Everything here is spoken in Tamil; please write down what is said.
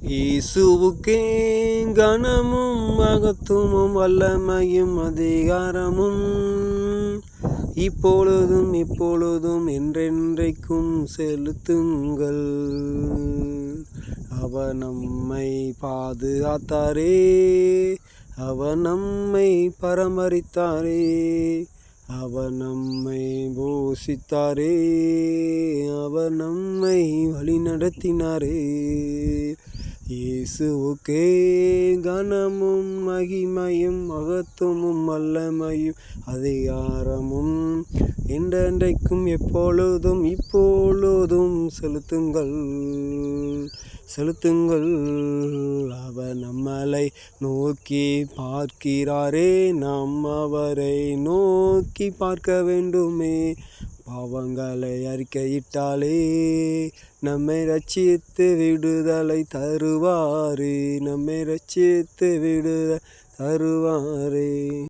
இயேசுவுக்கே கனமும் மகத்துவமும் வல்லமையும் அதிகாரமும் இப்பொழுதும் என்றென்றைக்கும் செலுத்துங்கள். அவர் நம்மை பாதுகாத்தாரே, அவர் நம்மை பராமரித்தாரே, அவர் நம்மை போஷித்தாரே, அவர் நம்மை வழிநடத்தினாரே. இயேசுவுக்கே கனமும் மகிமையும் மகத்துவமும் வல்லமையும் அதிகாரமும் என்றென்றைக்கும் எப்பொழுதும் இப்பொழுதும் செலுத்துங்கள். அவர் நம்மளை நோக்கி பார்க்கிறாரே, நாம் அவரை நோக்கி பார்க்க வேண்டுமே. பாவங்களை அறிக்கையிட்டாலே நம்மை ரட்சித்து விடுதலை தருவாரே, நம்மை ரட்சித்து விடுதலை தருவாரே.